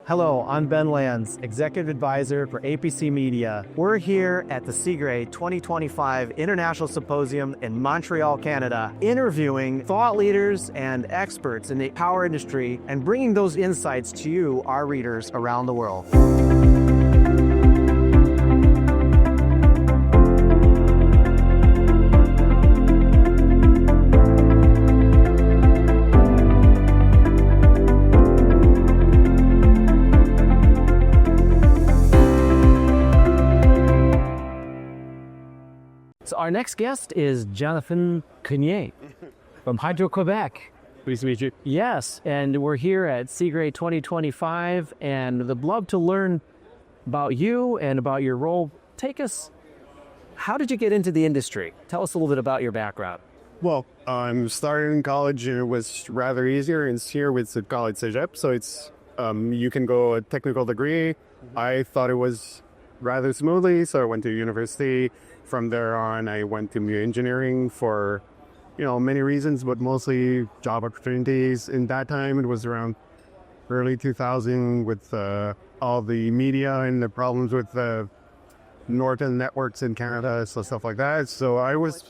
Hello, I'm Ben Lands, Executive Advisor for APC Media. We're here at the CGRE 2025 International Symposium in Montreal, Canada, interviewing thought leaders and experts in the power industry and bringing those insights to you, our readers, around the world. So our next guest is Jonathan Grenier from Hydro-Quebec. Pleased to meet you. Yes, and we're here at CGRE 2025, and I'd love to learn about you and about your role. How did you get into the industry? Tell us a little bit about your background. Well, I'm starting in college, and it was rather easier. It's here with the college cégep, so it's you can go a technical degree. I thought it was rather smoothly, so I went to university. From there on, I went to engineering for, many reasons, but mostly job opportunities. In that time, it was around early 2000 with all the media and the problems with northern networks in Canada, so stuff like that. So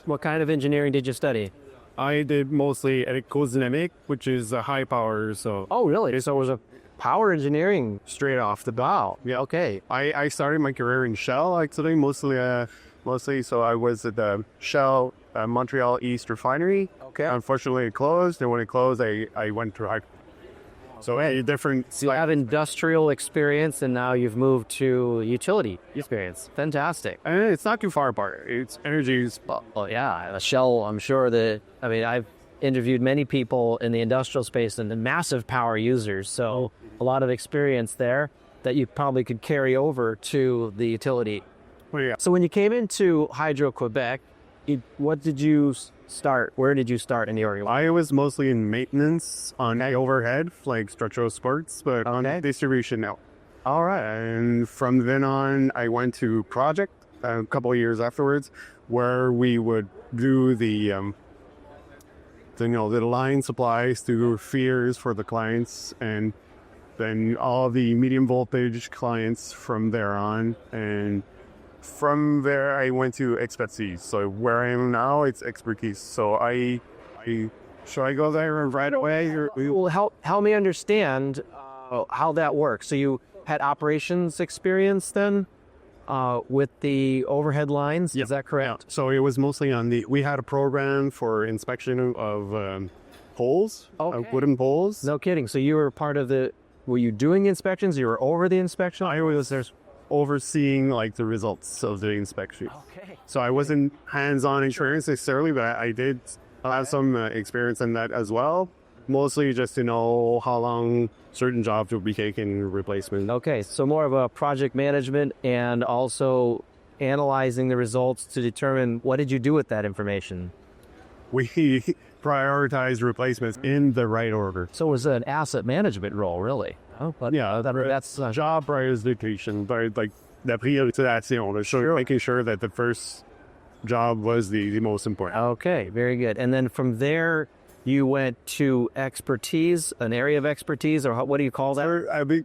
What kind of engineering did you study? I did mostly electrodynamic, which is high power. So Oh, really? So it was a power engineering. straight off the bat. Wow. Yeah. Okay. I started my career in Shell, actually, mostly. So I was at the Shell Montreal East refinery. Okay. Unfortunately, it closed. And when it closed, I went to high. So different. So you have industrial experience, and now you've moved to utility experience. Fantastic. And it's not too far apart. It's energy. Well, yeah, Shell, I'm sure I've interviewed many people in the industrial space and the massive power users. So a lot of experience there that you probably could carry over to the utility. Well, yeah. So when you came into Hydro-Quebec, what did you start? Where did you start in the organization? I was mostly in maintenance on overhead, like structural supports, but on distribution now. All right. And from then on, I went to project a couple of years afterwards, where we would do the line supplies to feeders for the clients, and then all the medium voltage clients from there on. And from there, I went to expertise. So where I am now, it's expertise. So should I go there right away? Well, help me understand how that works. So you had operations experience then with the overhead lines? Yeah. Is that correct? Yeah. So it was mostly we had a program for inspection of poles, wooden poles. No kidding. So you were were you doing the inspections? You were over the inspection? I was overseeing the results of the inspection. Okay. So I wasn't hands-on experience necessarily, but I did have some experience in that as well. Mostly just to know how long certain jobs will be taking replacement. Okay, so more of a project management and also analyzing the results to determine what did you do with that information. We prioritize replacements in the right order. So it was an asset management role, really. Oh, but yeah, that's job prioritization, like la priorisation. Sure. Making sure that the first job was the most important. Okay, very good. And then from there, you went to expertise, an area of expertise, or what do you call that?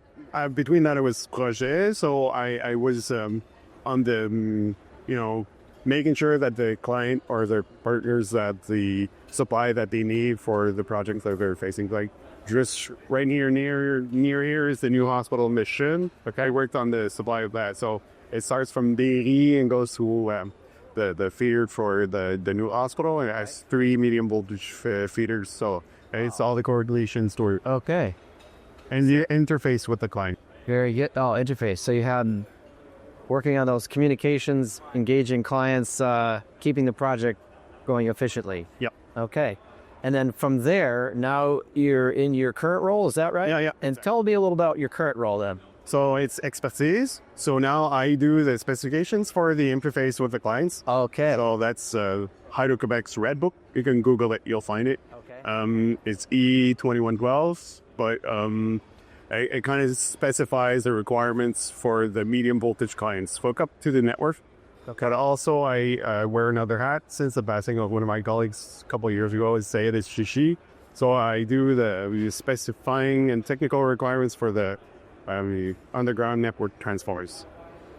Between that, it was projet. So I was on the, making sure that the client or their partners that the supply that they need for the projects that they're facing, like just right near here is the new hospital mission. Okay, I worked on the supply of that. So it starts from Derry and goes to the feeder for the new hospital, and it has 3 medium voltage feeders. So it's all the coordination story. Okay. And the interface with the client. Very good. Oh, interface. So you had working on those communications, engaging clients, keeping the project going efficiently. Yep. Okay. And then from there, now you're in your current role, is that right? Yeah. And tell me a little about your current role then. So it's expertise. So now I do the specifications for the interface with the clients. Okay. So that's Hydro-Quebec's Red Book. You can Google it, you'll find it. Okay. It's E2112, but it kind of specifies the requirements for the medium voltage clients. Hook up to the network. But also, I wear another hat since the passing of one of my colleagues a couple of years ago. Is Sayed Shishi. So I do the specifying and technical requirements for the underground network transformers.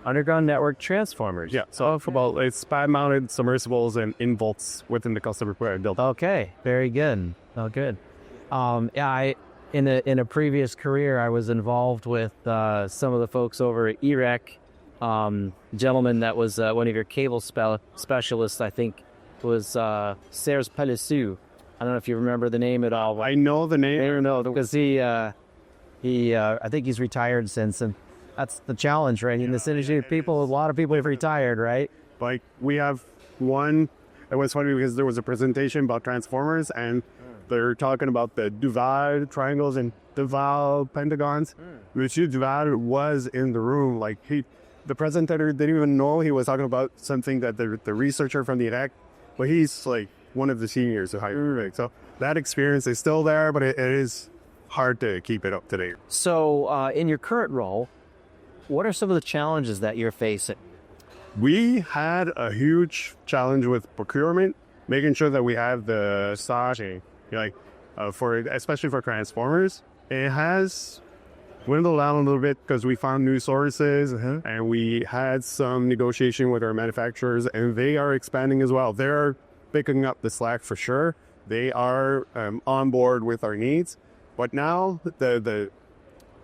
Underground network transformers. Yeah, so about it's pad-mounted submersibles and involts within the customer built. Okay, very good. Oh, good. In a previous career, I was involved with some of the folks over at EREC. Gentleman that was one of your cable specialists, I think, was Serge Palissou. I don't know if you remember the name at all. I know the name. I don't know because I think he's retired since, and that's the challenge, right? In this industry, a lot of people have retired, right? Like we have one. It was funny because there was a presentation about transformers, and they're talking about the Duval triangles and Duval pentagons. Monsieur Duval was in the room. Like the presenter didn't even know he was talking about something that the researcher from the IRAC, but he's like one of the seniors of higher. So that experience is still there, but it is hard to keep it up to date. So in your current role, what are some of the challenges that you're facing? We had a huge challenge with procurement, making sure that we have the stock, especially for transformers. It has dwindled down a little bit because we found new sources and we had some negotiation with our manufacturers, and they are expanding as well. They're picking up the slack for sure. They are on board with our needs, but now the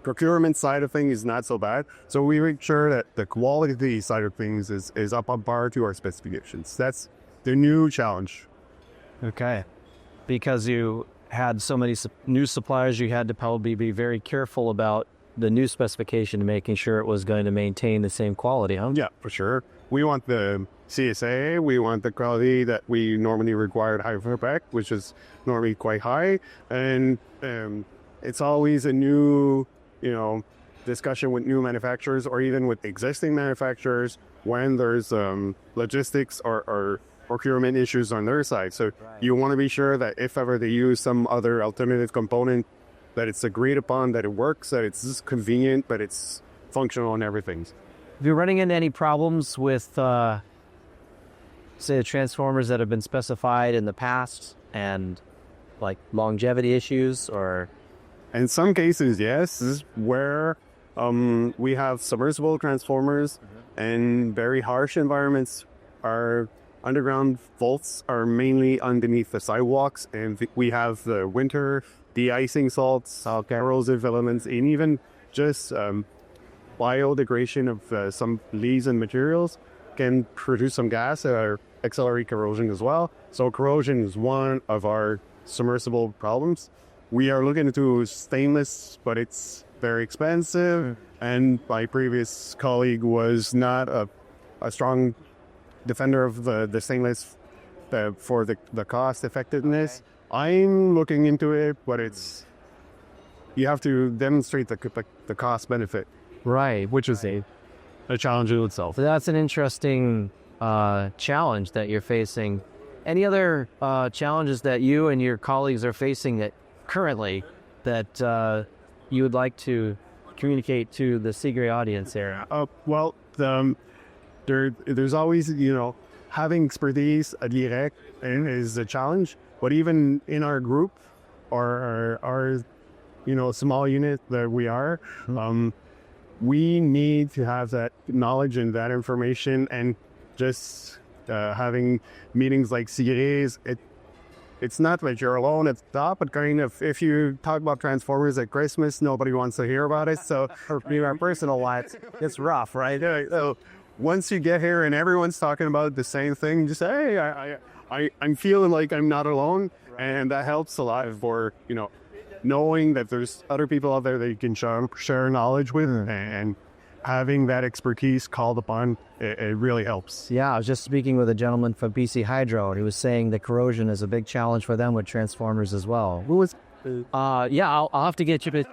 procurement side of things is not so bad. So we make sure that the quality side of things is up on par to our specifications. That's the new challenge. Okay. Because you had so many new suppliers, you had to probably be very careful about the new specification and making sure it was going to maintain the same quality, huh? Yeah, for sure. We want the CSA, we want the quality that we normally require at Hydro-Québec, which is normally quite high. And it's always a new, discussion with new manufacturers or even with existing manufacturers when there's logistics or procurement issues on their side. So you want to be sure that if ever they use some other alternative component, that it's agreed upon, that it works, that it's convenient, but it's functional and everything. Have you running into any problems with, say, the transformers that have been specified in the past and like longevity issues or? In some cases, yes, where we have submersible transformers and very harsh environments. Our underground vaults are mainly underneath the sidewalks, and we have the winter de-icing salts, corrosive elements, and even just biodegradation of some leaves and materials can produce some gas or accelerate corrosion as well. So corrosion is one of our submersible problems. We are looking into stainless, but it's very expensive. And my previous colleague was not a strong defender of the stainless for the cost effectiveness. I'm looking into it, but you have to demonstrate the cost benefit. Right, which is a challenge in itself. So that's an interesting challenge that you're facing. Any other challenges that you and your colleagues are facing that currently that you would like to communicate to the Seagray audience here? Well, there's always, having expertise at l'IREC is a challenge. But even in our group or our small unit that we are, we need to have that knowledge and that information, and just having meetings like Seagray's, it's not that you're alone at the top, but kind of if you talk about Transformers at Christmas, nobody wants to hear about it. So for me, our personal lives, it's rough, right? So once you get here and everyone's talking about the same thing, just say, hey, I'm feeling like I'm not alone. And that helps a lot for, knowing that there's other people out there that you can share knowledge with, and having that expertise called upon, it really helps. Yeah, I was just speaking with a gentleman from BC Hydro, and he was saying that corrosion is a big challenge for them with transformers as well. Who was? I'll have to get you.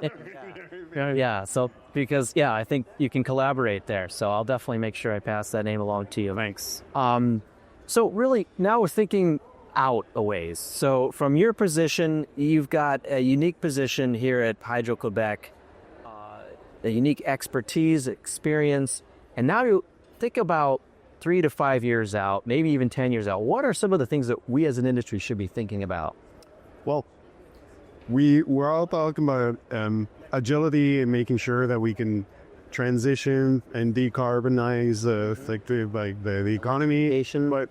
Yeah, so because I think you can collaborate there. So I'll definitely make sure I pass that name along to you. Thanks. So really, now we're thinking out a ways. So from your position, you've got a unique position here at Hydro-Québec, a unique expertise, experience, and now you think about 3 to 5 years out, maybe even 10 years out. What are some of the things that we as an industry should be thinking about? Well, we're all talking about agility and making sure that we can transition and decarbonize the economy. But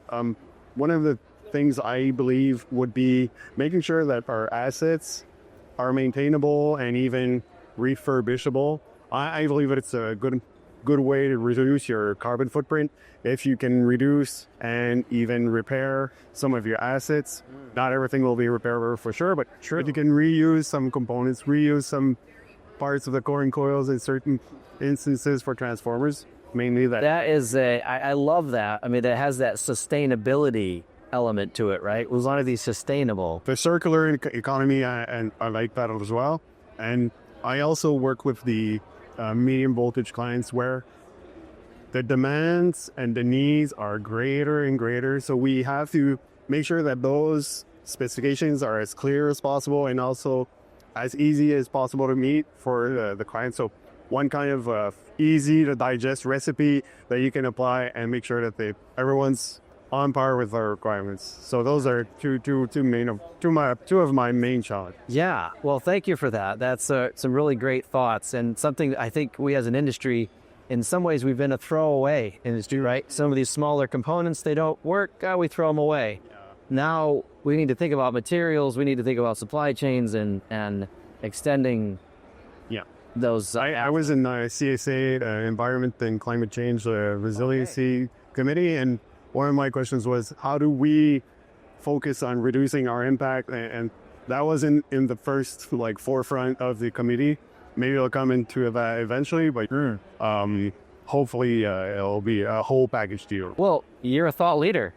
one of the things I believe would be making sure that our assets are maintainable and even refurbishable. I believe that it's a good way to reduce your carbon footprint if you can reduce and even repair some of your assets. Not everything will be repairable for sure, but if you can reuse some components, reuse some parts of the core and coils in certain instances for transformers, mainly that. That is I love that. I mean, it has that sustainability element to it, right? We want to be sustainable. The circular economy, and I like that as well. And I also work with the medium voltage clients where the demands and the needs are greater and greater. So we have to make sure that those specifications are as clear as possible and also as easy as possible to meet for the client. So one kind of easy to digest recipe that you can apply and make sure that everyone's on par with our requirements. So those are two of my main challenges. Yeah, well, thank you for that. That's some really great thoughts and something I think we as an industry, in some ways, we've been a throwaway industry, right? Some of these smaller components, they don't work, we throw them away. Yeah. Now we need to think about materials, we need to think about supply chains and extending those. I was in CSA, Environment and Climate Change Resiliency Committee, and one of my questions was, how do we focus on reducing our impact? And that wasn't in the first forefront of the committee. Maybe it'll come into that eventually, but hopefully it'll be a whole package deal. Well, you're a thought leader.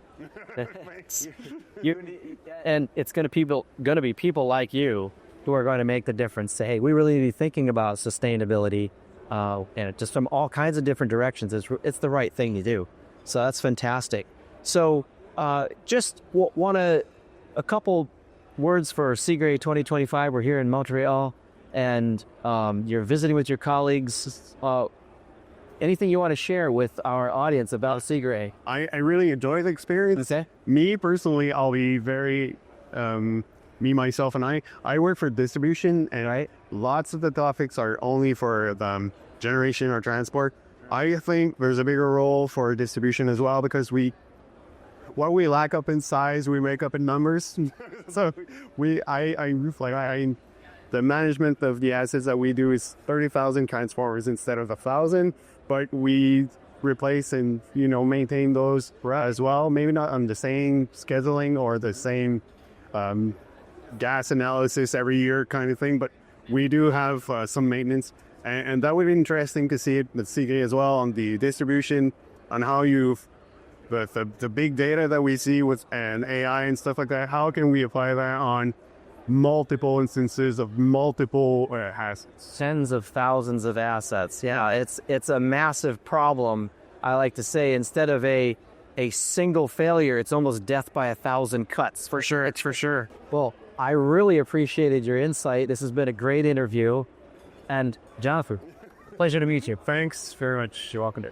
And it's going to be people like you who are going to make the difference. Say, hey, we really need to be thinking about sustainability, and just from all kinds of different directions. It's the right thing to do. So that's fantastic. So just want a couple words for Seagrey 2025. We're here in Montreal, and you're visiting with your colleagues. Anything you want to share with our audience about Seagrey? I really enjoy the experience. Okay. Me personally, I'll be very, myself, and I work for distribution, and lots of the topics are only for the generation or transport. I think there's a bigger role for distribution as well, because what we lack up in size, we make up in numbers. So the management of the assets that we do is 30,000 transformers instead of 1,000, but we replace and maintain those as well. Maybe not on the same scheduling or the same gas analysis every year kind of thing, but we do have some maintenance. And that would be interesting to see it with Seagrey as well on the distribution, on how the big data that we see with and AI and stuff like that, how can we apply that on multiple instances of multiple assets? Tens of thousands of assets. Yeah, it's a massive problem. I like to say, instead of a single failure, it's almost death by 1,000 cuts. For sure, it's for sure. Well, I really appreciated your insight. This has been a great interview. And Jonathan, pleasure to meet you. Thanks very much. You're welcome to.